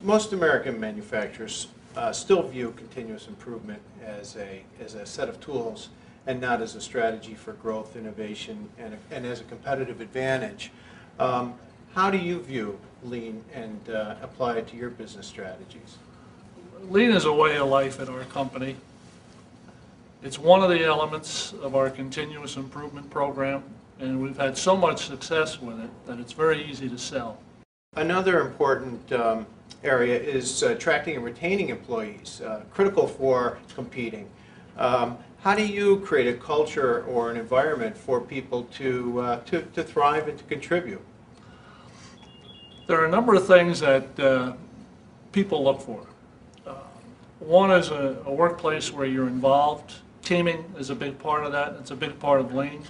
Most American manufacturers still view continuous improvement as a set of tools and not as a strategy for growth, innovation, and as a competitive advantage. How do you view Lean and apply it to your business strategies? Lean is a way of life at our company. It's one of the elements of our continuous improvement program, and we've had so much success with it that it's very easy to sell. Another important area is attracting and retaining employees, critical for competing. How do you create a culture or an environment for people to thrive and to contribute? There are a number of things that people look for. One is a workplace where you're involved. Teaming is a big part of that. It's a big part of Lean.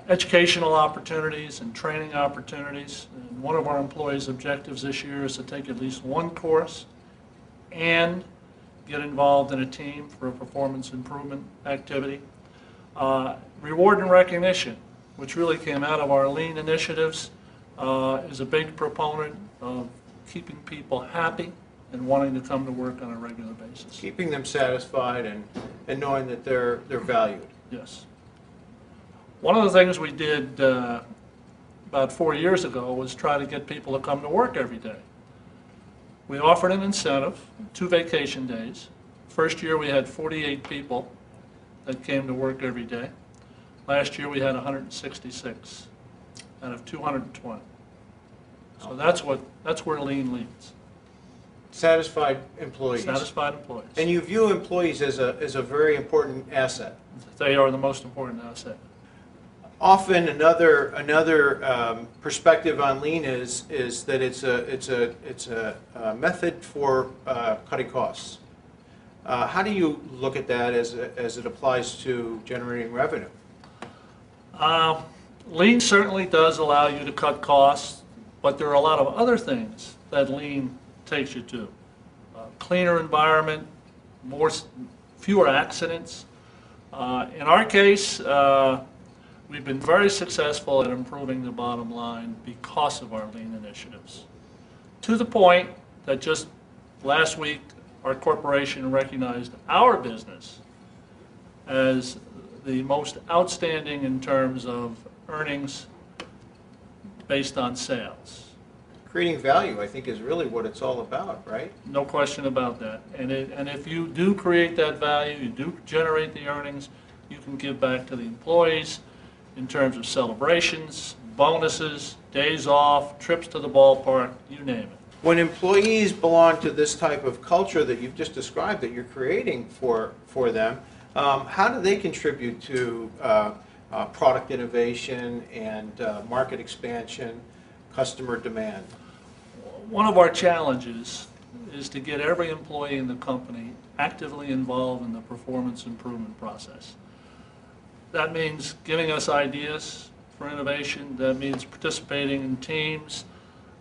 Educational opportunities and training opportunities. And one of our employees' objectives this year is to take at least one course and get involved in a team for a performance improvement activity. Reward and recognition, which really came out of our Lean initiatives, is a big proponent of keeping people happy and wanting to come to work on a regular basis. Keeping them satisfied and knowing that they're valued. Yes. One of the things we did about 4 years ago was try to get people to come to work every day. We offered an incentive, 2 vacation days. First year we had 48 people that came to work every day. Last year we had 166 out of 220. So that's where Lean leads. Satisfied employees. Satisfied employees. And you view employees as a very important asset. They are the most important asset. Often another perspective on Lean is that it's a method for cutting costs. How do you look at that as it applies to generating revenue? Lean certainly does allow you to cut costs, but there are a lot of other things that Lean takes you to. Cleaner environment, fewer accidents. In our case, we've been very successful at improving the bottom line because of our Lean initiatives. To the point that just last week, our corporation recognized our business as the most outstanding in terms of earnings based on sales. Creating value, I think, is really what it's all about, right? No question about that. And if you do create that value, you do generate the earnings, you can give back to the employees in terms of celebrations, bonuses, days off, trips to the ballpark, you name it. When employees belong to this type of culture that you've just described that you're creating for them, how do they contribute to product innovation and market expansion, customer demand? One of our challenges is to get every employee in the company actively involved in the performance improvement process. That means giving us ideas for innovation. That means participating in teams.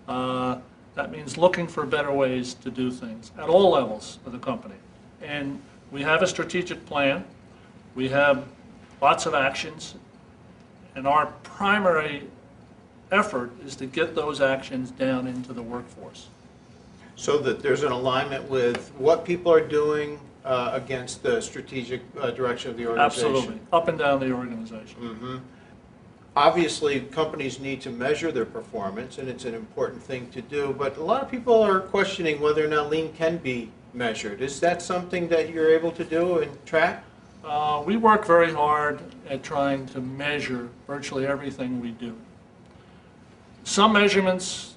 That means looking for better ways to do things at all levels of the company. And we have a strategic plan. We have lots of actions. And our primary effort is to get those actions down into the workforce. So that there's an alignment with what people are doing against the strategic direction of the organization. Absolutely, up and down the organization. Mm-hmm. Obviously, companies need to measure their performance, and it's an important thing to do, but a lot of people are questioning whether or not Lean can be measured. Is that something that you're able to do and track? We work very hard at trying to measure virtually everything we do. Some measurements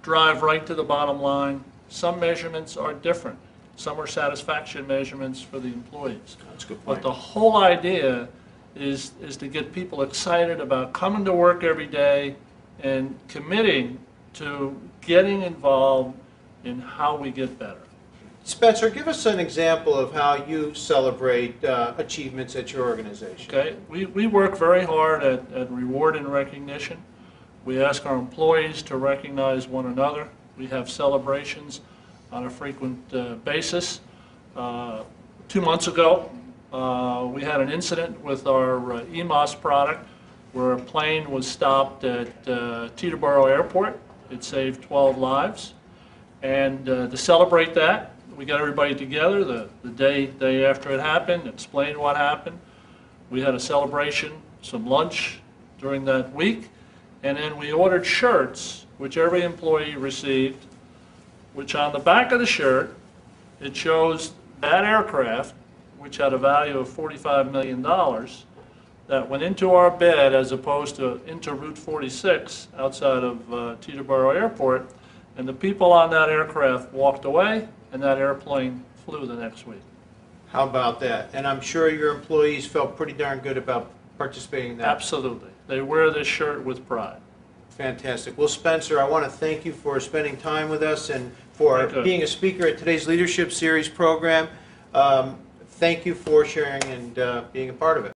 drive right to the bottom line. Some measurements are different. Some are satisfaction measurements for the employees. That's a good point. But the whole idea is to get people excited about coming to work every day and committing to getting involved in how we get better. Spencer, give us an example of how you celebrate achievements at your organization. Okay, we work very hard at reward and recognition. We ask our employees to recognize one another. We have celebrations on a frequent basis. 2 months ago, we had an incident with our EMOS product where a plane was stopped at Teterboro Airport. It saved 12 lives. And to celebrate that, we got everybody together the day after it happened, explained what happened. We had a celebration, some lunch during that week, and then we ordered shirts, which every employee received, which on the back of the shirt, it shows that aircraft, which had a value of $45 million, that went into our bed as opposed to into Route 46 outside of Teterboro Airport, and the people on that aircraft walked away, and that airplane flew the next week. How about that? And I'm sure your employees felt pretty darn good about participating in that. Absolutely. They wear this shirt with pride. Fantastic. Well, Spencer, I want to thank you for spending time with us and for being a speaker at today's Leadership Series program. Thank you for sharing and being a part of it.